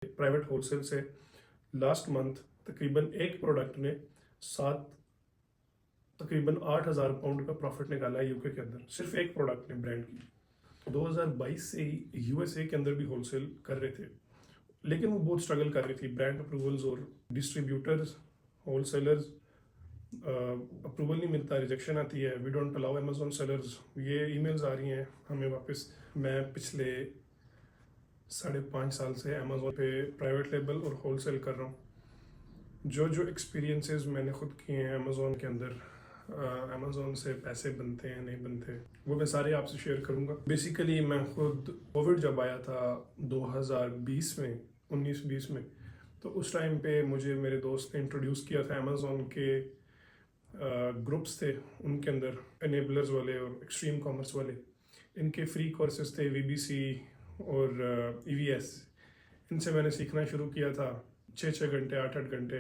Private wholesale से last month तकरीबन एक प्रोडक्ट ने तकरीबन 8,000 पाउंड का प्रॉफिट निकाला है यूके के अंदर, सिर्फ एक प्रोडक्ट ने ब्रांड की। 2022 से ही यूएसए के अंदर भी होलसेल कर रहे थे, लेकिन वो बहुत स्ट्रगल कर रही थी। ब्रांड अप्रूवल्स और डिस्ट्रीब्यूटर्स, होलसेलर्स अप्रूवल नहीं मिलता, रिजेक्शन आती है, we don't allow Amazon sellers, ये ईमेल्स आ रही हैं हमें वापस। मैं पिछले 5.5 साल से अमेजोन पे प्राइवेट लेबल और होलसेल कर रहा हूँ। जो एक्सपीरियंसेस मैंने खुद किए हैं अमेजोन के अंदर, अमेजोन से पैसे बनते हैं नहीं बनते, वो मैं सारे आपसे शेयर करूँगा। बेसिकली मैं खुद कोविड जब आया था 2020 में, 19-20 में, तो उस टाइम पे मुझे मेरे दोस्त ने इंट्रोड्यूस किया था। अमेजोन के ग्रुप्स थे, उनके अंदर एनेबलर्स वाले और एक्सट्रीम कॉमर्स वाले, इनके फ्री कोर्सेज थे, वीबीसी और ईवीएस। इनसे मैंने सीखना शुरू किया था। 6-6 घंटे 8-8 घंटे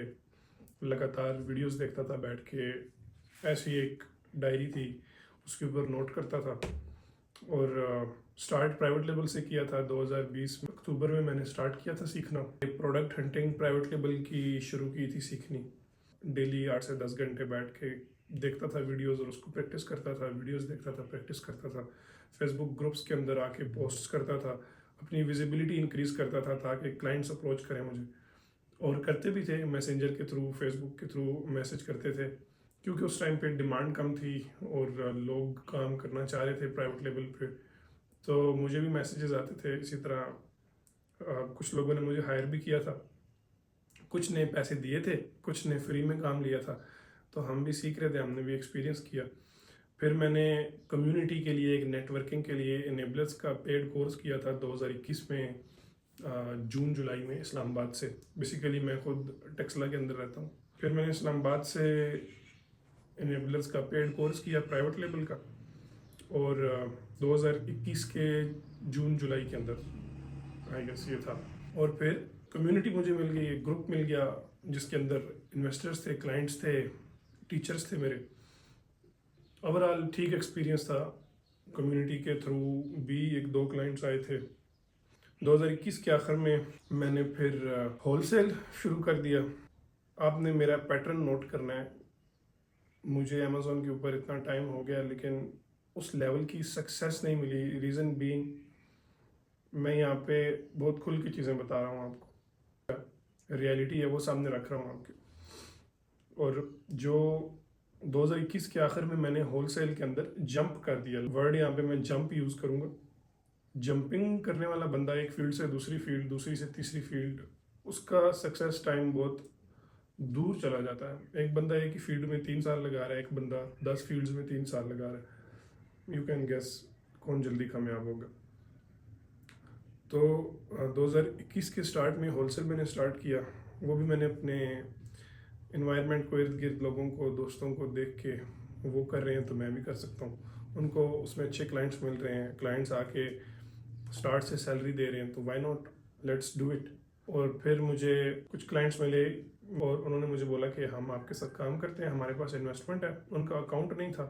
लगातार वीडियोस देखता था बैठ के। ऐसी एक डायरी थी, उसके ऊपर नोट करता था। और स्टार्ट प्राइवेट लेवल से किया था। 2020 में अक्टूबर में मैंने स्टार्ट किया था सीखना। प्रोडक्ट हंटिंग प्राइवेट लेवल की शुरू की थी सीखनी। डेली 8 से 10 घंटे बैठ के देखता था वीडियोस और उसको प्रैक्टिस करता था। वीडियोस देखता था, प्रैक्टिस करता था। फेसबुक ग्रुप्स के अंदर आके पोस्ट्स करता था, अपनी विजिबिलिटी इंक्रीज करता था ताकि क्लाइंट्स अप्रोच करें मुझे। और करते भी थे, मैसेंजर के थ्रू, फेसबुक के थ्रू मैसेज करते थे, क्योंकि उस टाइम पे डिमांड कम थी और लोग काम करना चाह रहे थे प्राइवेट लेवल पे। तो मुझे भी मैसेजेस आते थे इसी तरह। कुछ लोगों ने मुझे हायर भी किया था, कुछ ने पैसे दिए थे, कुछ ने फ्री में काम लिया था। तो हम भी सीख रहे थे, हमने भी एक्सपीरियंस किया। फिर मैंने कम्युनिटी के लिए, एक नेटवर्किंग के लिए इनेबलर्स का पेड कोर्स किया था 2021 में, जून जुलाई में, इस्लामाबाद से। बेसिकली मैं खुद टेक्सला के अंदर रहता हूँ। फिर मैंने इस्लामाबाद से इनेबलर्स का पेड कोर्स किया प्राइवेट लेवल का, और 2021 के जून जुलाई के अंदर आई गेस ये था। और फिर कम्युनिटी मुझे मिल गई, एक ग्रुप मिल गया जिसके अंदर इन्वेस्टर्स थे, क्लाइंट्स थे, टीचर्स थे मेरे। ओवरऑल ठीक एक्सपीरियंस था। कम्युनिटी के थ्रू भी 1-2 क्लाइंट्स आए थे। 2021 के आखिर में मैंने फिर होलसेल शुरू कर दिया। आपने मेरा पैटर्न नोट करना है। मुझे अमेज़ोन के ऊपर इतना टाइम हो गया, लेकिन उस लेवल की सक्सेस नहीं मिली। रीज़न बीइंग, मैं यहाँ पे बहुत खुल की चीज़ें बता रहा हूँ आपको, रियलिटी है वो सामने रख रहा हूँ आपके। और जो 2021 के आखिर में मैंने होलसेल के अंदर जंप कर दिया, वर्ड यहाँ पे मैं जंप यूज़ करूँगा। जंपिंग करने वाला बंदा एक फील्ड से दूसरी फील्ड, दूसरी से तीसरी फील्ड, उसका सक्सेस टाइम बहुत दूर चला जाता है। एक बंदा एक ही फील्ड में 3 साल लगा रहा है, एक बंदा 10 फील्ड्स में 3 साल लगा रहा है। यू कैन गेस कौन जल्दी कामयाब होगा। तो 2021 के स्टार्ट में होलसेल मैंने स्टार्ट किया। वो भी मैंने अपने इन्वायरमेंट को, इर्द गिर्द लोगों को, दोस्तों को देख के, वो कर रहे हैं तो मैं भी कर सकता हूँ। उनको उसमें अच्छे क्लाइंट्स मिल रहे हैं, क्लाइंट्स आके स्टार्ट से सैलरी दे रहे हैं, तो why not, let's do it. और फिर मुझे कुछ क्लाइंट्स मिले और उन्होंने मुझे बोला कि हम आपके साथ काम करते हैं, हमारे पास इन्वेस्टमेंट है। उनका अकाउंट नहीं था,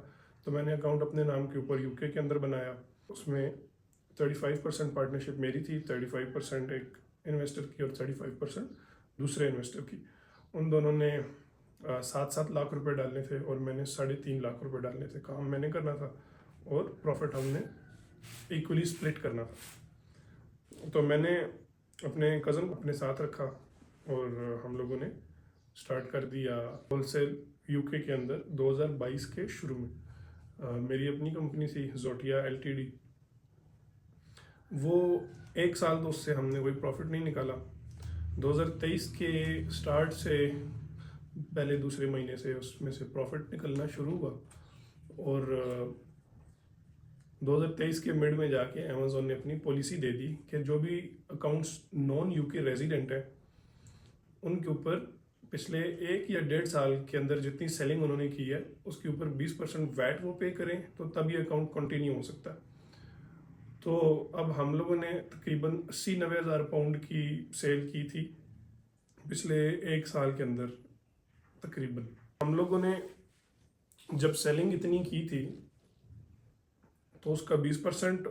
तो मैंने अकाउंट अपने नाम के ऊपर यूके के अंदर बनाया। उसमें 35% पार्टनरशिप मेरी थी, 35% एक इन्वेस्टर की और 35% दूसरे इन्वेस्टर की। उन दोनों ने 7-7 लाख रुपए डालने थे और मैंने 3.5 लाख रुपए डालने थे। काम मैंने करना था और प्रॉफिट हमने इक्वली स्प्लिट करना था। तो मैंने अपने कज़न को अपने साथ रखा और हम लोगों ने स्टार्ट कर दिया होलसेल यूके के अंदर 2022 के शुरू में। मेरी अपनी कंपनी थी जोटिया एलटीडी। वो 1 साल तो उससे हमने कोई प्रॉफिट नहीं निकाला। 2023 के स्टार्ट से पहले दूसरे महीने से उसमें से प्रॉफिट निकलना शुरू हुआ। और 2023 के मिड में जाके अमेजोन ने अपनी पॉलिसी दे दी कि जो भी अकाउंट्स नॉन यूके रेजिडेंट है, उनके ऊपर पिछले 1 या 1.5 साल के अंदर जितनी सेलिंग उन्होंने की है उसके ऊपर 20% वैट वो पे करें, तो तब ये अकाउंट कंटिन्यू हो सकता है। तो अब हम लोगों ने तकरीबन 80-90 हज़ार पाउंड की सेल की थी पिछले 1 साल के अंदर। तकरीबन हम लोगों ने जब सेलिंग इतनी की थी तो उसका 20%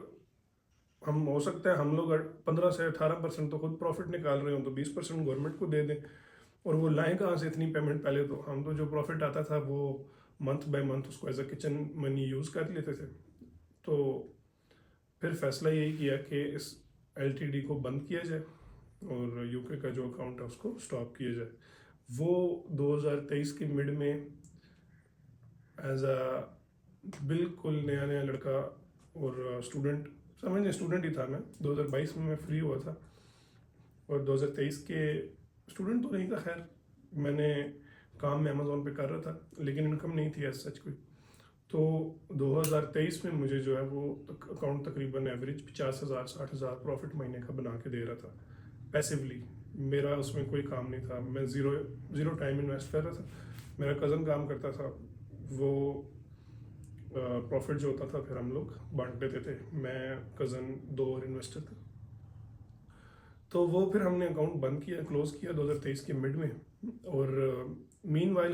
हम हो सकता है हम लोग 15 से 18% तो खुद प्रॉफिट निकाल रहे हो, तो 20% गवर्नमेंट को दे दें। और वो लाएं कहाँ से इतनी पेमेंट? पहले तो हम तो जो प्रॉफिट आता था वो मंथ बाय मंथ उसको as a kitchen money use कर लेते थे। तो फिर फैसला यही किया कि इस एलटीडी को बंद किया जाए और यूके का जो अकाउंट है उसको स्टॉप किया जाए। वो 2023 की मिड में एज अ बिल्कुल नया नया लड़का और स्टूडेंट, समझ स्टूडेंट ही था मैं, 2022 में मैं फ्री हुआ था और 2023 के स्टूडेंट तो नहीं था खैर, मैंने काम में अमेजोन पे कर रहा था लेकिन इनकम नहीं थी एज सच कोई। तो 2023 में मुझे जो है वो अकाउंट तकरीबन एवरेज 50,000 60,000 प्रॉफिट महीने का बना के दे रहा था पैसिवली। मेरा उसमें कोई काम नहीं था, मैं ज़ीरो ज़ीरो टाइम इन्वेस्ट कर रहा था। मेरा कज़न काम करता था, वो प्रॉफिट जो होता था फिर हम लोग बांट देते थे, मैं कज़न दो और इन्वेस्टर थे। तो वो फिर हमने अकाउंट बंद किया, क्लोज किया 2023 के मिड में। और मीनवाइल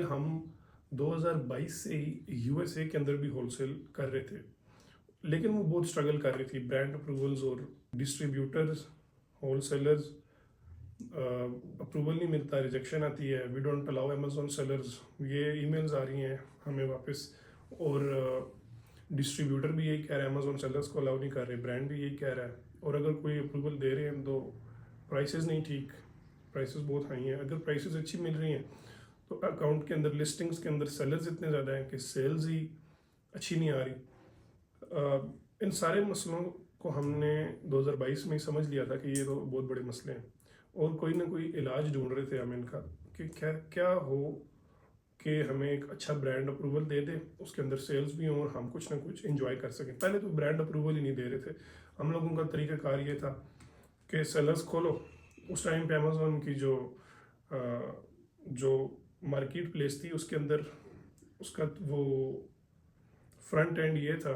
हम 2022 से ही यूएसए के अंदर भी होलसेल कर रहे थे, लेकिन वो बहुत स्ट्रगल कर रही थी। ब्रांड अप्रूवल्स और डिस्ट्रीब्यूटर्स, होलसेलर्स, अप्रूवल नहीं मिलता, रिजेक्शन आती है, we don't allow Amazon sellers, ये ईमेल्स आ रही हैं हमें वापस। और डिस्ट्रीब्यूटर भी यही कह रहा है, अमेजोन सेलर्स को अलाउ नहीं कर रहे, ब्रांड भी यही कह रहा है। और अगर कोई अप्रूवल दे रहे हैं तो प्राइसेस नहीं ठीक, प्राइसेस बहुत हाई हैं। अगर प्राइसेस अच्छी मिल रही हैं तो अकाउंट के अंदर, लिस्टिंग्स के अंदर सेलर्स इतने ज़्यादा हैं कि सेल्स ही अच्छी नहीं आ रही। इन सारे मसलों को हमने 2022 में ही समझ लिया था कि ये तो बहुत बड़े मसले हैं और कोई ना कोई इलाज ढूंढ रहे थे हम इनका कि क्या क्या हो कि हमें एक अच्छा ब्रांड अप्रूवल दे दे, उसके अंदर सेल्स भी हों और हम कुछ ना कुछ इंजॉय कर सकें। पहले तो ब्रांड अप्रूवल ही नहीं दे रहे थे हम लोगों का तरीक़ाकार ये था कि सेलर्स खोलो। उस टाइम पे अमेज़ॉन की जो मार्केट प्लेस थी उसके अंदर उसका वो फ्रंट एंड ये था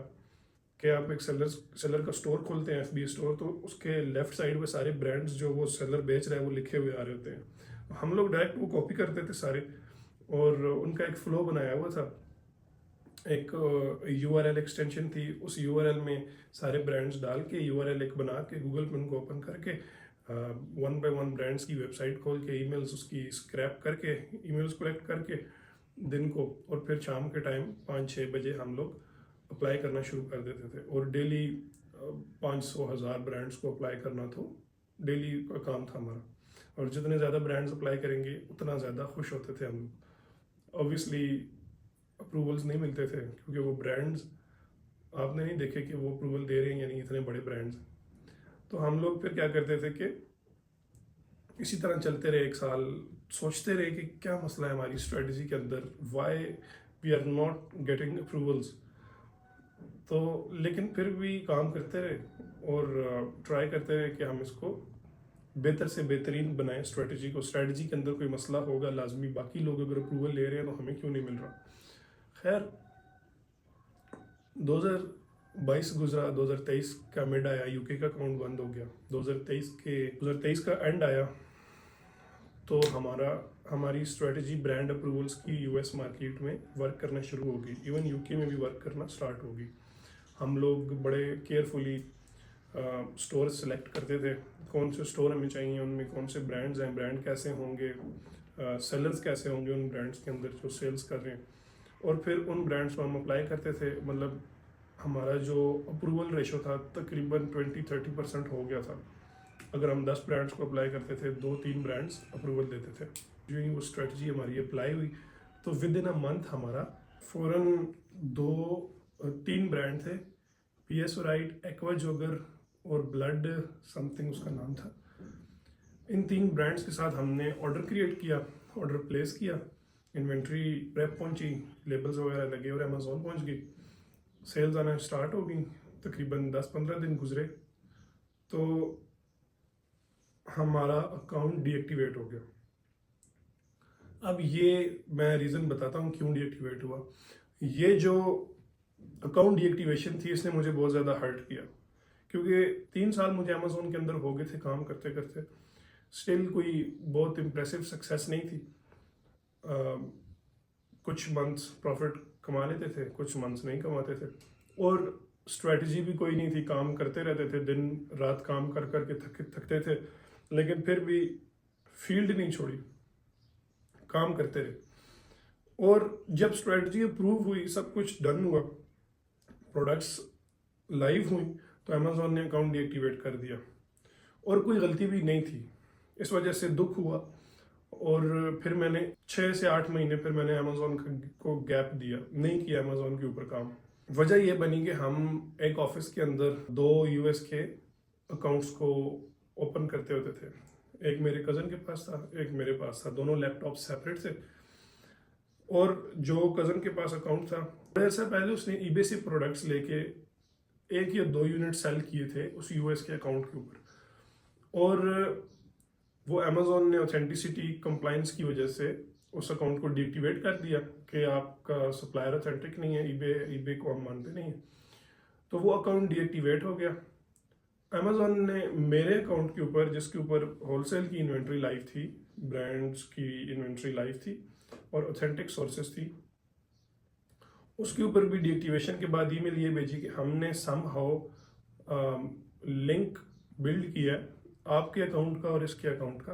कि आप एक सेलर का स्टोर खोलते हैं, एफबी स्टोर, तो उसके लेफ्ट साइड पे सारे ब्रांड्स जो वो सेलर बेच रहा है वो लिखे हुए आ रहे होते हैं। हम लोग डायरेक्ट वो कॉपी करते थे सारे और उनका एक फ्लो बनाया हुआ था। एक यूआरएल एक्सटेंशन थी, उस यूआरएल में सारे ब्रांड्स डाल के यूआरएल एक बना के गूगल पे उनको ओपन करके वन बाय वन ब्रांड्स की वेबसाइट खोल के ईमेल्स उसकी स्क्रैप करके, ईमेल्स कलेक्ट करके दिन को, और फिर शाम के टाइम 5-6 बजे हम लोग अप्लाई करना शुरू कर देते थे। और डेली 500,000 ब्रांड्स को अप्लाई करना तो डेली का काम था हमारा। और जितने ज़्यादा ब्रांड्स अप्लाई करेंगे उतना ज़्यादा खुश होते थे हम लोग। ऑब्वियसली अप्रूवल्स नहीं मिलते थे क्योंकि वो ब्रांड्स आपने नहीं देखे कि वो अप्रूवल दे रहे हैं या नहीं, इतने बड़े ब्रांड्स। तो हम लोग फिर क्या करते थे कि इसी तरह चलते रहे एक साल, सोचते रहे कि क्या मसला है हमारी स्ट्रेटजी के अंदर, why we are not getting approvals. तो लेकिन फिर भी काम करते रहे और ट्राई करते रहे कि हम इसको बेहतर से बेहतरीन बनाएं स्ट्रेटजी को। स्ट्रेटजी के अंदर कोई मसला होगा लाजमी, बाकी लोग अगर अप्रूवल ले रहे हैं तो हमें क्यों नहीं मिल रहा। खैर 2022 गुजरा, 2023 का मिड आया, यूके का अकाउंट बंद हो गया। 2023 का एंड आया तो हमारी स्ट्रेटजी ब्रांड अप्रूवल्स की यूएस मार्केट में वर्क करना शुरू होगी, इवन यूके में भी वर्क करना स्टार्ट होगी। हम लोग बड़े केयरफुली स्टोर सेलेक्ट करते थे, कौन से स्टोर हमें चाहिए, उनमें कौन से ब्रांड्स हैं, ब्रांड कैसे होंगे, सेलर्स कैसे होंगे उन ब्रांड्स के अंदर जो सेल्स कर रहे हैं, और फिर उन ब्रांड्स को हम अप्लाई करते थे। मतलब हमारा जो अप्रूवल रेशो था तकरीबन 20-30% हो गया था। अगर हम 10 ब्रांड्स को अप्लाई करते थे, 2-3 ब्रांड्स अप्रूवल देते थे। जो ही वो स्ट्रेटजी हमारी अप्लाई हुई तो विद इन अ मंथ हमारा फ़ौरन 2-3 ब्रांड थे, पीएस राइट, एक्वा जोगर और ब्लड समथिंग उसका नाम था। इन 3 ब्रांड्स के साथ हमने ऑर्डर क्रिएट किया, ऑर्डर प्लेस किया, इन्वेंट्री प्रेप पहुंची, लेबल्स वगैरह लगे और अमेज़ॉन पहुंच गई। सेल्स आना स्टार्ट हो गई, तकरीबन 10-15 दिन गुजरे तो हमारा अकाउंट डीएक्टिवेट हो गया। अब ये मैं रीज़न बताता हूँ क्यों डीएक्टिवेट हुआ। ये जो अकाउंट डीएक्टिवेशन थी इसने मुझे बहुत ज़्यादा हर्ट किया क्योंकि 3 साल मुझे अमेज़ॉन के अंदर हो गए थे काम करते करते, स्टिल कोई बहुत इम्प्रेसिव सक्सेस नहीं थी। कुछ मंथ्स प्रॉफिट कमा लेते थे, कुछ मंथ्स नहीं कमाते थे। और स्ट्रेटजी भी कोई नहीं थी, काम करते रहते थे, दिन रात काम कर कर के थकते थे, लेकिन फिर भी फील्ड नहीं छोड़ी, काम करते रहे। और जब स्ट्रेटजी अप्रूव हुई, सब कुछ डन हुआ, प्रोडक्ट्स लाइव हुई, तो अमेजोन ने अकाउंट डीएक्टिवेट कर दिया। और कोई गलती भी नहीं थी, इस वजह से दुख हुआ। और फिर मैंने 6 से 8 महीने फिर मैंने अमेजोन को गैप दिया, नहीं किया अमेजोन के ऊपर काम। वजह यह बनी कि हम एक ऑफिस के अंदर 2 यूएस के अकाउंट्स को ओपन करते होते थे। एक मेरे कज़न के पास था, एक मेरे पास था, दोनों लैपटॉप सेपरेट थे। और जो कज़न के पास अकाउंट था, ऐसा पहले उसने ईबे से प्रोडक्ट्स लेके 1 या 2 यूनिट सेल किए थे उस यूएस के अकाउंट के ऊपर। और वो अमेजोन ने ऑथेंटिसिटी कंप्लाइंस की वजह से उस अकाउंट को डीएक्टिवेट कर दिया कि आपका सप्लायर ऑथेंटिक नहीं है, ईबे को हम मानते नहीं है। तो वो अकाउंट डीएक्टिवेट हो गया। अमेजोन ने मेरे अकाउंट के ऊपर, जिसके ऊपर होलसेल की इन्वेंट्री लाइव थी, ब्रांड्स की इन्वेंट्री लाइव थी और ऑथेंटिक सोर्सेस थी, उसके ऊपर भी डीएक्टिवेशन के बाद ईमेल ये भेजी कि हमने समहाउ लिंक बिल्ड किया आपके अकाउंट का और इसके अकाउंट का,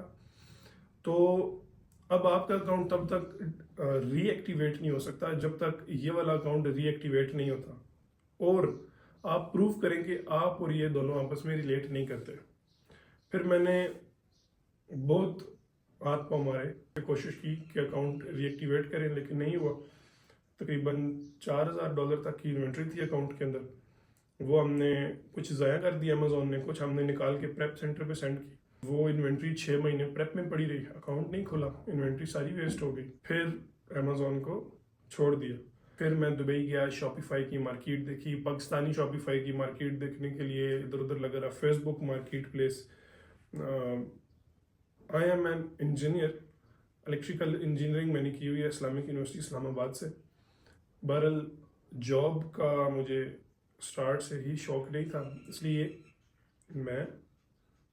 तो अब आपका अकाउंट तब तक रीएक्टिवेट नहीं हो सकता जब तक ये वाला अकाउंट रीएक्टिवेट नहीं होता और आप प्रूव करें कि आप और ये दोनों आपस में रिलेट नहीं करते। फिर मैंने बहुत हाथ पाँव मारे, कोशिश की कि अकाउंट रीएक्टिवेट करें, लेकिन नहीं हुआ। तकरीबन $4000 तक की इन्वेंट्री थी अकाउंट के अंदर, वो हमने कुछ ज़ाया कर दिया अमेजोन ने, कुछ हमने निकाल के प्रेप सेंटर पे सेंड की। वो इन्वेंट्री 6 महीने प्रेप में पड़ी रही, अकाउंट नहीं खुला, इन्वेंट्री सारी वेस्ट हो गई। फिर अमेजोन को छोड़ दिया। फिर मैं दुबई गया, शॉपिफाई की मार्केट देखी, पाकिस्तानी शॉपिफाई की मार्केट देखने के लिए इधर उधर लगा रहा, Facebook market place. I am an engineer, electrical engineering मैंने की हुई है इस्लामिक यूनिवर्सिटी इस्लामाबाद से। बहरहाल जॉब का मुझे स्टार्ट से ही शौक नहीं था, इसलिए मैं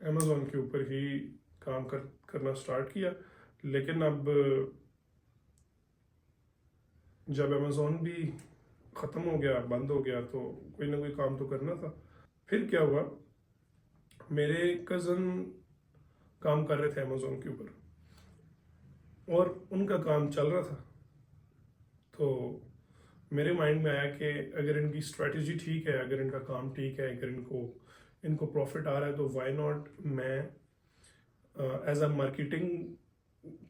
अमेजोन के ऊपर ही काम करना स्टार्ट किया। लेकिन अब जब अमेजोन भी ख़त्म हो गया, बंद हो गया, तो कोई ना कोई काम तो करना था। फिर क्या हुआ, मेरे कज़न काम कर रहे थे अमेजोन के ऊपर और उनका काम चल रहा था, तो मेरे माइंड में आया कि अगर इनकी स्ट्रेटजी ठीक है, अगर इनका काम ठीक है, अगर इनको प्रॉफिट आ रहा है, तो व्हाई नॉट मैं as a marketing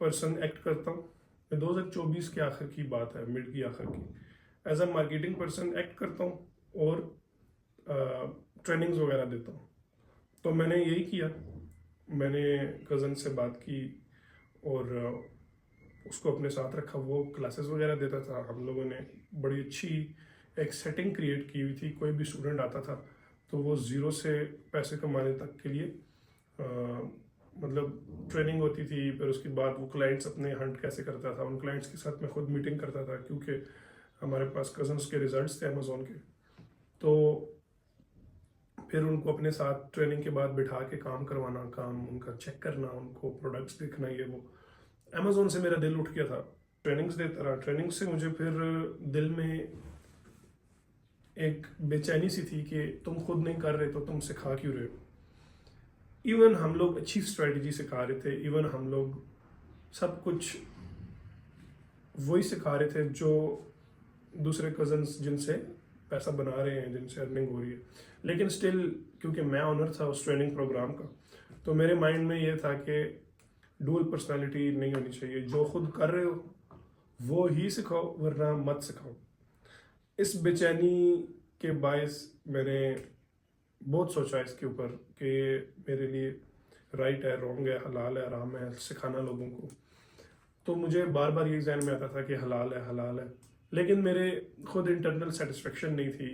person act करता हूँ। 2024 के आखिर की बात है, मिड की आखिर की, as a marketing person act करता हूँ और ट्रेनिंग्स वगैरह देता हूँ। तो मैंने यही किया, मैंने कज़न से बात की और उसको अपने साथ रखा, वो क्लासेस वगैरह देता था। हम लोगों ने बड़ी अच्छी एक सेटिंग क्रिएट की हुई थी, कोई भी स्टूडेंट आता था तो वो ज़ीरो से पैसे कमाने तक के लिए मतलब ट्रेनिंग होती थी। फिर उसके बाद वो क्लाइंट्स अपने हंट कैसे करता था, उन क्लाइंट्स के साथ मैं खुद मीटिंग करता था, क्योंकि हमारे पास कज़न्स के रिजल्ट्स थे अमेजोन के। तो फिर उनको अपने साथ ट्रेनिंग के बाद बिठा के काम करवाना, काम उनका चेक करना, उनको प्रोडक्ट्स देखना, ये वो। अमेजोन से मेरा दिल उठ गया था, ट्रेनिंग्स देता रहा। ट्रेनिंग से मुझे फिर दिल में एक बेचैनी सी थी कि तुम खुद नहीं कर रहे तो तुम सिखा क्यों रहे हो। इवन हम लोग अच्छी स्ट्रेटजी सिखा रहे थे, इवन हम लोग सब कुछ वही सिखा रहे थे जो दूसरे कज़न्स जिनसे पैसा बना रहे हैं, जिनसे अर्निंग हो रही है, लेकिन स्टिल क्योंकि मैं ऑनर था उस ट्रेनिंग प्रोग्राम का, तो मेरे माइंड में ये था कि डुअल पर्सनालिटी नहीं होनी चाहिए। जो खुद कर रहे हो वो ही सिखाओ, वरना मत सिखाओ। इस बेचैनी के बायस मैंने बहुत सोचा इसके ऊपर कि मेरे लिए राइट है, रॉन्ग है, हलाल है, हराम है सिखाना लोगों को। तो मुझे बार बार ये जहन में आता था कि हलाल है, हलाल है, लेकिन मेरे खुद इंटरनल सेटिस्फेक्शन नहीं थी।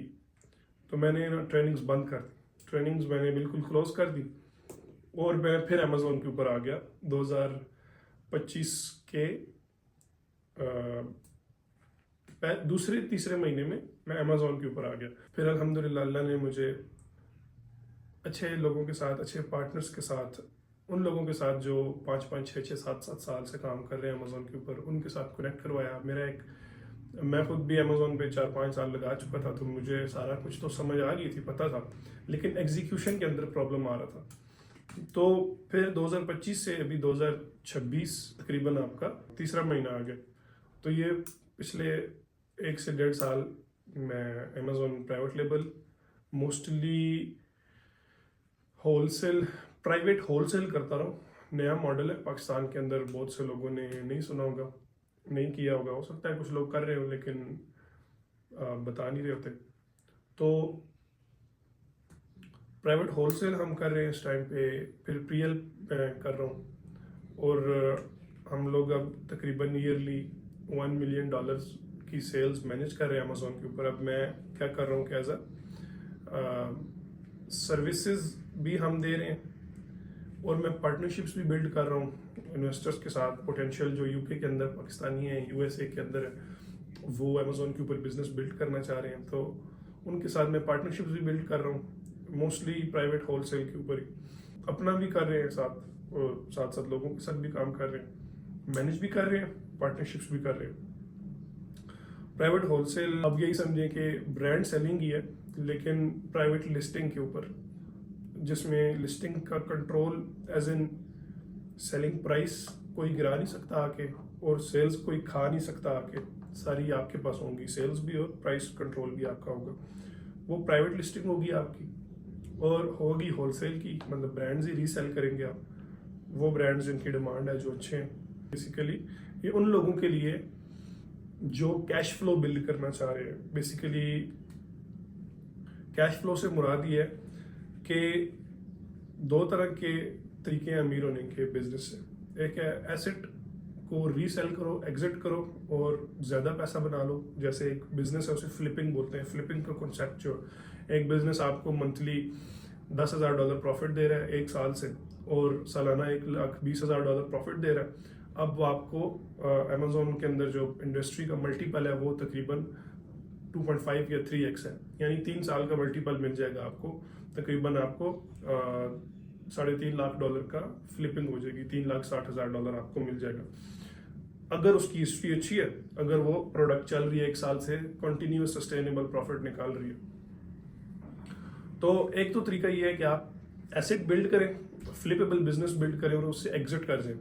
तो मैंने ट्रेनिंग्स बंद कर दी, ट्रेनिंग्स मैंने बिल्कुल क्लोज कर दी और मैं फिर अमेजोन के ऊपर आ गया। 2025 के दूसरे तीसरे महीने में मैं अमेजोन के ऊपर आ गया। फिर अल्हम्दुलिल्लाह अल्लाह ने मुझे अच्छे लोगों के साथ, अच्छे पार्टनर्स के साथ, उन लोगों के साथ जो 5-5, 6-6, 7-7 साल से काम कर रहे हैं अमेजोन के ऊपर, उनके साथ कनेक्ट करवाया। मेरा एक मैं खुद भी अमेजोन पे 4-5 साल लगा चुका था, तो मुझे सारा कुछ तो समझ आ गई थी, पता था, लेकिन एग्जीक्यूशन के अंदर प्रॉब्लम आ रहा था। तो फिर 2025 से अभी 2026 तकरीबन आपका तीसरा महीना आ गया, तो ये पिछले 1 से 1.5 साल मैं Amazon private label mostly wholesale, private wholesale करता रहा हूँ। नया मॉडल है पाकिस्तान के अंदर, बहुत से लोगों ने नहीं सुना होगा, नहीं किया होगा, हो सकता है कुछ लोग कर रहे हो लेकिन बता नहीं रहे होते। तो प्राइवेट होलसेल हम कर रहे हैं इस टाइम पे, फिर पीएल कर रहा हूँ, और हम लोग अब तकरीबन ईयरली $1 मिलियन की सेल्स मैनेज कर रहे हैं अमेजोन के ऊपर। अब मैं क्या कर रहा हूँ कि एज अ सर्विसेज भी हम दे रहे हैं, और मैं पार्टनरशिप्स भी बिल्ड कर रहा हूँ इन्वेस्टर्स के साथ। पोटेंशियल जो यूके के अंदर पाकिस्तानी है, यूएसए के अंदर है, वो अमेजोन के ऊपर बिजनेस बिल्ड करना चाह रहे हैं, तो उनके साथ मैं पार्टनरशिप्स भी बिल्ड कर रहा हूँ, मोस्टली प्राइवेट होलसेल के ऊपर ही। अपना भी कर रहे हैं साथ, और साथ साथ लोगों के साथ भी काम कर रहे हैं, मैनेज भी कर रहे हैं, पार्टनरशिप्स भी कर रहे हैं। प्राइवेट होलसेल अब यही समझें कि ब्रांड सेलिंग ही है, लेकिन प्राइवेट लिस्टिंग के ऊपर, जिसमें लिस्टिंग का control as in selling price कोई गिरा नहीं सकता आके, और सेल्स कोई खा नहीं सकता आके, सारी आपके पास होंगी, सेल्स भी और प्राइस कंट्रोल भी आपका होगा। वो प्राइवेट लिस्टिंग होगी आपकी, और होगी होलसेल की, मतलब ब्रांड्स ही रीसेल करेंगे आप, वो ब्रांड्स जिनकी डिमांड है, जो अच्छे हैं। बेसिकली ये उन लोगों के लिए जो कैश फ्लो बिल्ड करना चाह रहे हैं। बेसिकली कैश फ्लो से मुराद ये है कि 2 तरह के तरीके हैं अमीर होने के बिजनेस से। एक है एसेट को रीसेल करो, एग्जिट करो और ज़्यादा पैसा बना लो। जैसे एक बिजनेस है, उसे फ्लिपिंग बोलते हैं। फ्लिपिंग का कॉन्सेप्ट जो एक बिजनेस आपको मंथली $10,000 प्रॉफिट दे रहा है 1 साल से, और सालाना $1,20,000 प्रॉफिट दे रहा है। अब वो आपको अमेजोन के अंदर जो इंडस्ट्री का मल्टीपल है वो तकरीबन 2.5 या 3x है, यानी 3 साल का मल्टीपल मिल जाएगा आपको। तकरीबन आपको $3.5 लाख का फ्लिपिंग हो जाएगी, $3,60,000 आपको मिल जाएगा, अगर उसकी हिस्ट्री अच्छी है, अगर वो प्रोडक्ट चल रही है 1 साल से, कंटिन्यूस सस्टेनेबल प्रॉफिट निकाल रही है। तो एक तो तरीका ये है कि आप एसेट बिल्ड करें, फ्लिपेबल बिजनेस बिल्ड करें और उससे एग्जिट कर जाएं।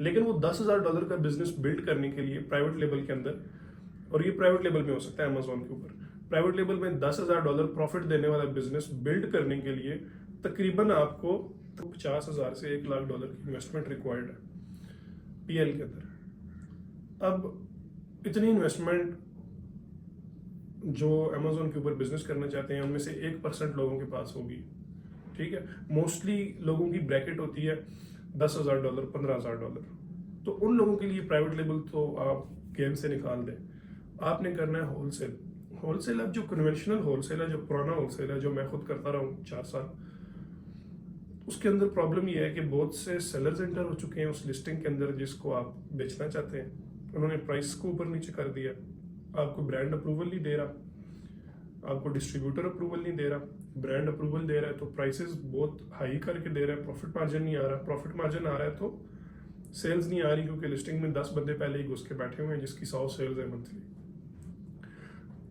लेकिन वो $10,000 का बिजनेस बिल्ड करने के लिए प्राइवेट लेबल के अंदर, और ये प्राइवेट लेबल में हो सकता है अमेजोन के ऊपर, प्राइवेट लेबल में $10,000 प्रॉफिट देने वाला बिजनेस बिल्ड करने के लिए तकरीबन आपको $50,000 से $1,00,000 की इन्वेस्टमेंट रिक्वायर्ड है पीएल के अंदर। अब इतनी इन्वेस्टमेंट जो अमेजोन के ऊपर बिजनेस करना चाहते हैं, उनमें से 1% लोगों के पास होगी, ठीक है। मोस्टली लोगों की ब्रैकेट होती है $10,000, $15,000। तो उन लोगों के लिए प्राइवेट लेबल तो आप गेम से निकाल दें। आपने करना है होलसेल। होलसेल अब जो कन्वेंशनल होलसेल है, जो पुराना होलसेल है, जो मैं खुद करता रहा हूँ 4 साल, उसके अंदर प्रॉब्लम यह है कि बहुत से सेलर्स एंटर हो चुके हैं उस लिस्टिंग के अंदर जिसको आप बेचना चाहते हैं। उन्होंने प्राइस को ऊपर नीचे कर दिया, आपको ब्रांड अप्रूवल नहीं दे रहा, आपको डिस्ट्रीब्यूटर अप्रूवल नहीं दे रहा, ब्रांड अप्रूवल दे रहा है तो प्राइसेस बहुत हाई करके दे रहा है, प्रॉफिट मार्जिन नहीं आ रहा। प्रॉफिट मार्जिन आ रहा है तो सेल्स नहीं आ रही, क्योंकि लिस्टिंग में 10 बंदे पहले ही घुस के बैठे हुए हैं जिसकी 100 सेल्स है मंथली।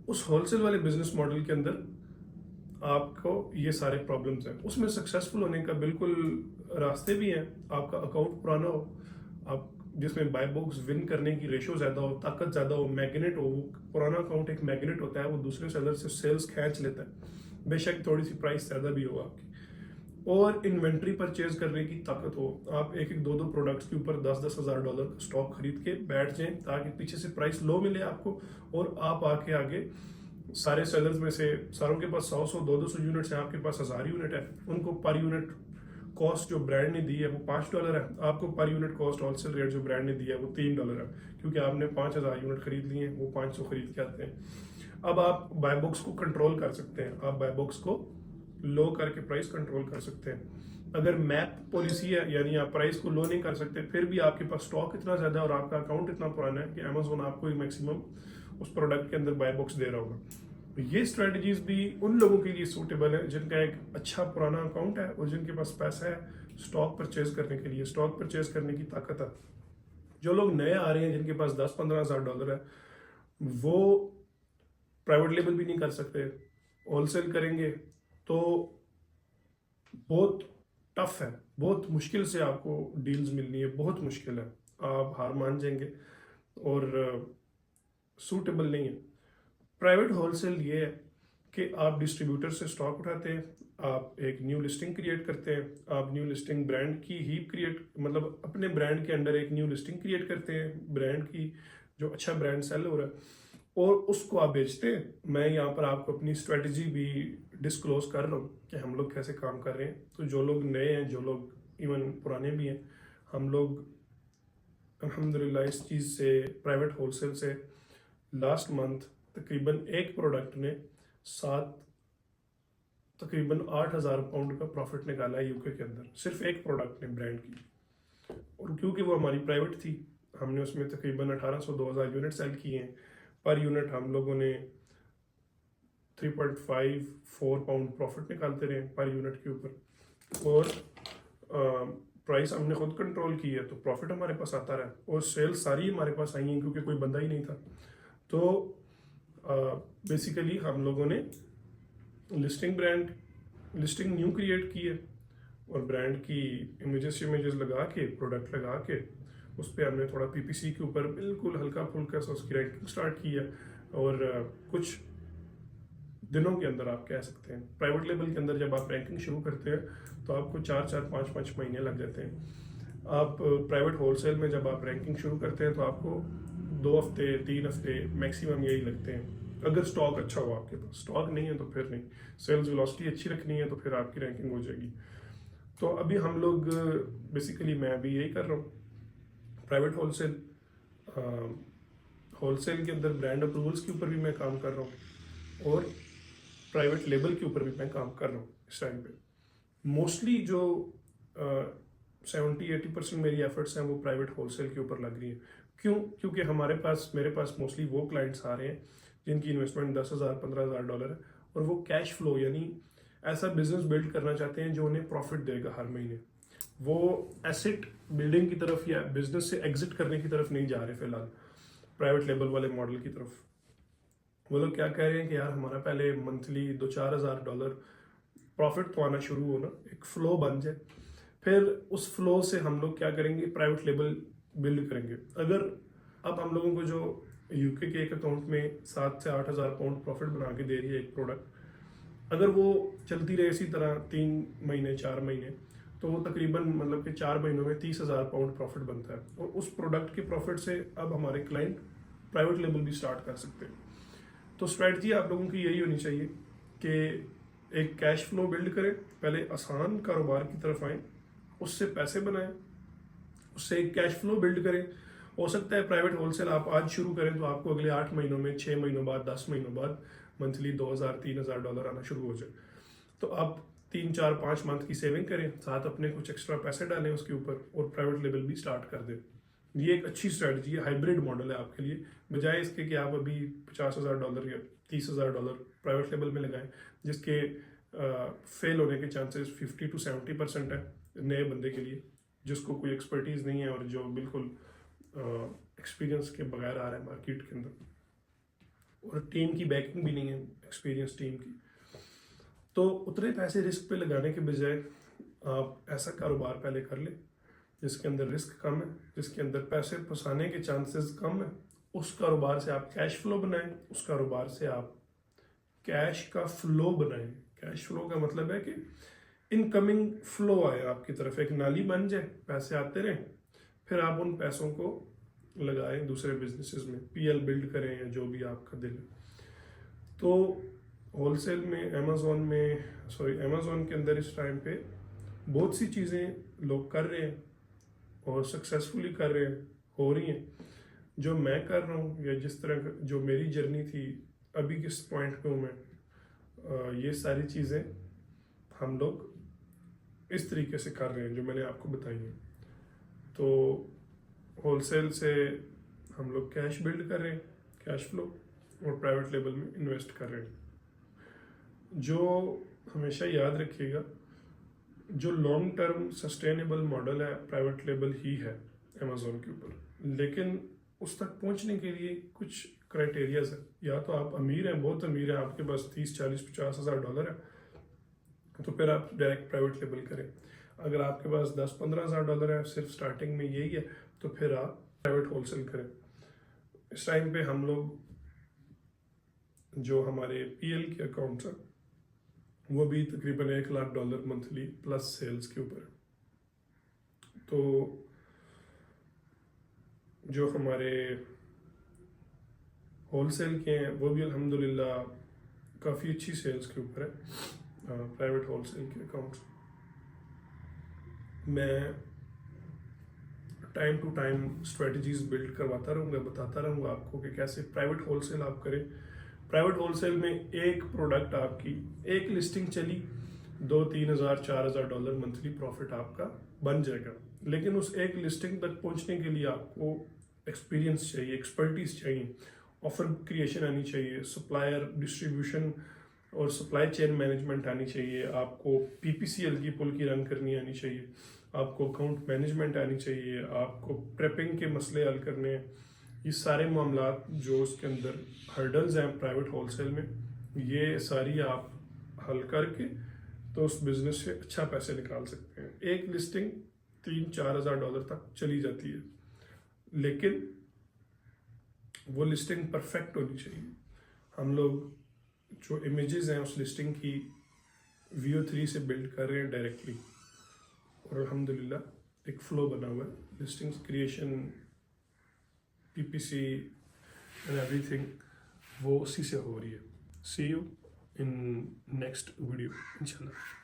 उस होलसेल वाले बिजनेस मॉडल के अंदर आपको ये सारे प्रॉब्लम्स हैं। उसमें सक्सेसफुल होने का बिल्कुल रास्ते भी हैं। आपका अकाउंट पुराना हो, आप जिसमें बाय बॉक्स विन करने की रेशो ज़्यादा हो, ताकत ज़्यादा हो, मैग्नेट हो। वो पुराना अकाउंट एक मैग्नेट होता है, वो दूसरे सेलर से सेल्स खींच लेता है, बेशक थोड़ी सी प्राइस ज़्यादा भी हो आपकी, और इन्वेंट्री परचेज करने की ताकत हो। आप एक एक दो दो प्रोडक्ट्स के ऊपर $10,000 का स्टॉक खरीद के बैठ जाएं, ताकि पीछे से प्राइस लो मिले आपको, और आप आके आगे सारे सेलर्स में से सारों के पास 100 200 यूनिट्स हैं, आपके पास 1000 यूनिट है, उनको पर यूनिट कॉस्ट जो ब्रांड ने दी है वो $5 है, आपको per unit cost wholesale rate जो ब्रांड ने दिया है वो $3 है, क्योंकि आपने 5000 यूनिट खरीद लिए हैं, वो 500 खरीद के आते हैं। अब आप बाय बॉक्स को कंट्रोल कर सकते हैं, आप बाय बॉक्स को लो करके प्राइस कंट्रोल कर सकते हैं। अगर मैप पॉलिसी है, यानी आप प्राइस को लो नहीं कर सकते, फिर भी आपके पास स्टॉक इतना ज्यादा और आपका अकाउंट इतना पुराना है कि अमेजोन आपको मैक्सिमम उस प्रोडक्ट के अंदर बाय बॉक्स दे रहा होगा। तो ये स्ट्रेटजीज भी उन लोगों के लिए सूटेबल है जिनका एक अच्छा पुराना अकाउंट है और जिनके पास पैसा है स्टॉक परचेज करने के लिए, स्टॉक परचेज करने की ताकत है। जो लोग नए आ रहे हैं जिनके पास $10-15 हज़ार है, वो प्राइवेट लेबल भी नहीं कर सकते। होलसेल करेंगे तो बहुत टफ है, बहुत मुश्किल से आपको डील्स मिलनी है, बहुत मुश्किल है, आप हार मान जाएंगे और सूटेबल नहीं है। प्राइवेट होलसेल ये है कि आप डिस्ट्रीब्यूटर से स्टॉक उठाते हैं, आप एक न्यू लिस्टिंग क्रिएट करते हैं, आप न्यू लिस्टिंग ब्रांड की ही क्रिएट, मतलब अपने ब्रांड के अंडर एक न्यू लिस्टिंग क्रिएट करते हैं, ब्रांड की जो अच्छा ब्रांड सेल हो रहा है, और उसको आप बेचते हैं। मैं यहाँ पर आपको अपनी स्ट्रेटजी भी डिस्क्लोज कर रहा हूँ कि हम लोग कैसे काम कर रहे हैं। तो जो लोग नए हैं, जो लोग इवन पुराने भी हैं, हम लोग अल्हम्दुलिल्लाह इस चीज़ से, प्राइवेट होलसेल से, लास्ट मंथ तकरीबन एक प्रोडक्ट ने तकरीबन 8,000 पाउंड का प्रॉफिट निकाला है यूके के अंदर, सिर्फ एक प्रोडक्ट ने ब्रांड की। और क्योंकि वो हमारी प्राइवेट थी, हमने उसमें तकरीबन 1800-2000 यूनिट सेल किए हैं। पर यूनिट हम लोगों ने 3.54 पाउंड प्रॉफिट निकालते रहे पर यूनिट के ऊपर, और प्राइस हमने खुद कंट्रोल की है, तो प्रॉफिट हमारे पास आता रहा, और सेल्स सारी हमारे पास आई हैं क्योंकि कोई बंदा ही नहीं था। तो बेसिकली हम लोगों ने लिस्टिंग न्यू क्रिएट की है, और ब्रांड की इमेजेस लगा के, प्रोडक्ट लगा के, उस पर हमने थोड़ा पीपीसी के ऊपर बिल्कुल हल्का फुल्का सा उसकी रैंकिंग स्टार्ट की है। और कुछ दिनों के अंदर, आप कह सकते हैं प्राइवेट लेवल के अंदर जब आप रैंकिंग शुरू करते हैं तो आपको 4-4, 5-5 महीने लग जाते हैं। आप प्राइवेट होलसेल में जब आप रैंकिंग शुरू करते हैं तो आपको 2 हफ्ते 3 हफ्ते मैक्सिमम यही लगते हैं, अगर स्टॉक अच्छा हो आपके पास। स्टॉक नहीं है तो फिर नहीं, सेल्स वेलोसिटी अच्छी रखनी है तो फिर आपकी रैंकिंग हो जाएगी। तो अभी हम लोग बेसिकली, मैं अभी यही कर रहा हूँ, प्राइवेट होलसेल के अंदर ब्रांड अप्रूवल्स के ऊपर भी मैं काम कर रहा हूँ, और प्राइवेट लेबल के ऊपर भी मैं काम कर रहा हूँ इस टाइम पे। मोस्टली जो 70-80% मेरी एफर्ट्स हैं वो प्राइवेट होलसेल के ऊपर लग रही हैं। क्यों? क्योंकि मेरे पास मोस्टली वो क्लाइंट्स आ रहे हैं जिनकी इन्वेस्टमेंट $10,000-15,000 है, और वो कैश फ्लो यानी ऐसा बिजनेस बिल्ड करना चाहते हैं जो उन्हें प्रॉफिट देगा हर महीने। वो एसेट बिल्डिंग की तरफ या बिजनेस से एग्जिट करने की तरफ नहीं जा रहे फिलहाल, प्राइवेट लेबल वाले मॉडल की तरफ। वो लोग क्या कह रहे हैं कि यार हमारा पहले मंथली $2-4,000 प्रॉफिट तो आना शुरू हो ना, एक फ्लो बन जाए, फिर उस फ्लो से हम लोग क्या करेंगे, प्राइवेट लेबल बिल्ड करेंगे। अगर अब हम लोगों को जो यूके के एक अकाउंट में 7 से 8 हज़ार पाउंड प्रॉफिट बना के दे रही है एक प्रोडक्ट, अगर वो चलती रहे इसी तरह 3 महीने 4 महीने, तो वो तकरीबन मतलब कि 4 महीनों में 30,000 पाउंड प्रॉफिट बनता है। और उस प्रोडक्ट के प्रॉफिट से अब हमारे क्लाइंट प्राइवेट लेबल भी स्टार्ट कर सकते हैं। तो स्ट्रैटेजी आप लोगों की यही होनी चाहिए कि एक कैश फ्लो बिल्ड करें, पहले आसान कारोबार की तरफ आएँ, उससे पैसे बनाएं, उससे एक कैश फ्लो बिल्ड करें। हो सकता है प्राइवेट होलसेल आप आज शुरू करें तो आपको अगले 8 महीनों में, 6 महीनों बाद, 10 महीनों बाद मंथली $2,000-3,000 आना शुरू हो जाए। तो आप 3-4-5 मंथ की सेविंग करें, साथ अपने कुछ एक्स्ट्रा पैसे डालें उसके ऊपर, और प्राइवेट लेबल भी स्टार्ट कर दें। ये एक अच्छी स्ट्रैटेजी है, हाइब्रिड मॉडल है आपके लिए, बजाय इसके कि आप अभी $50,000 या $30,000 प्राइवेट लेबल में लगाएं, जिसके फेल होने के चांसेस 50-70% है नए बंदे के लिए, जिसको कोई एक्सपर्टीज नहीं है और जो बिल्कुल एक्सपीरियंस के बगैर आ रहा है मार्केट के अंदर, और टीम की बैकिंग भी नहीं है, एक्सपीरियंस टीम की। तो उतने पैसे रिस्क पे लगाने के बजाय आप ऐसा कारोबार पहले कर ले जिसके अंदर रिस्क कम है, जिसके अंदर पैसे फंसाने के चांसेस कम है। उस कारोबार से आप कैश फ्लो बनाएं, उस कारोबार से आप कैश का फ्लो बनाएं। कैश फ्लो का मतलब है कि इनकमिंग फ्लो आए आपकी तरफ, एक नाली बन जाए, पैसे आते रहें, फिर आप उन पैसों को लगाएं दूसरे बिजनेसेस में, पीएल बिल्ड करें या जो भी आपका दिल है। तो होलसेल में अमेज़ॉन के अंदर इस टाइम पे बहुत सी चीज़ें लोग कर रहे हैं और सक्सेसफुली कर रहे हैं, हो रही हैं। जो मैं कर रहा हूँ या जिस तरह जो मेरी जर्नी थी, अभी किस पॉइंट पे हूँ मैं, ये सारी चीज़ें हम लोग इस तरीके से कर रहे हैं जो मैंने आपको बताई है। तो होलसेल से हम लोग कैश बिल्ड कर रहे हैं, कैश फ्लो, और प्राइवेट लेवल में इन्वेस्ट कर रहे हैं। जो हमेशा याद रखिएगा, जो लॉन्ग टर्म सस्टेनेबल मॉडल है प्राइवेट लेबल ही है अमेज़ॉन के ऊपर, लेकिन उस तक पहुंचने के लिए कुछ क्राइटेरियाज है, या तो आप अमीर हैं, बहुत अमीर हैं, आपके पास 30 40 50 हज़ार डॉलर है तो फिर आप डायरेक्ट प्राइवेट लेबल करें। अगर आपके पास 10 15 हज़ार डॉलर है, सिर्फ स्टार्टिंग में यही है, तो फिर आप प्राइवेट होलसेल करें। इस टाइम पे हम लोग जो हमारे पीएल के अकाउंट्स हैं वो भी तकरीबन $1 लाख मंथली प्लस सेल्स के ऊपर है। तो जो हमारे होलसेल के हैं वो भी अल्हम्दुलिल्लाह काफ़ी अच्छी सेल्स के ऊपर है, प्राइवेट होलसेल के अकाउंट्स। मैं time to time strategies build करवाता रहूँगा, बताता रहूँगा आपको कि कैसे प्राइवेट होलसेल आप करें। प्राइवेट होलसेल में एक प्रोडक्ट आपकी एक लिस्टिंग चली, 2 3 हज़ार $4 हज़ार मंथली प्रॉफिट आपका बन जाएगा। लेकिन उस एक लिस्टिंग तक पहुंचने के लिए आपको एक्सपीरियंस चाहिए, एक्सपर्टीज चाहिए, ऑफर क्रिएशन आनी चाहिए, सप्लायर डिस्ट्रीब्यूशन और सप्लाई चेन मैनेजमेंट आनी चाहिए, आपको पीपीसीएल की पुल की रन करनी आनी चाहिए, आपको अकाउंट मैनेजमेंट आनी चाहिए, आपको प्रेपिंग के मसले हल करने हैं। ये सारे मामला जो उसके अंदर हर्डल्स हैं प्राइवेट होलसेल में, ये सारी आप हल करके तो उस बिजनेस से अच्छा पैसे निकाल सकते हैं। एक लिस्टिंग 3 4 हज़ार डॉलर तक चली जाती है, लेकिन वो लिस्टिंग परफेक्ट होनी चाहिए। हम लोग जो इमेजेस हैं उस लिस्टिंग की VO3 से बिल्ड कर रहे हैं डायरेक्टली, और अल्हम्दुलिल्लाह एक फ्लो बना हुआ है, listings creation, PPC and everything वो उसी से हो रही है। सी यू इन नेक्स्ट वीडियो इंशाल्लाह।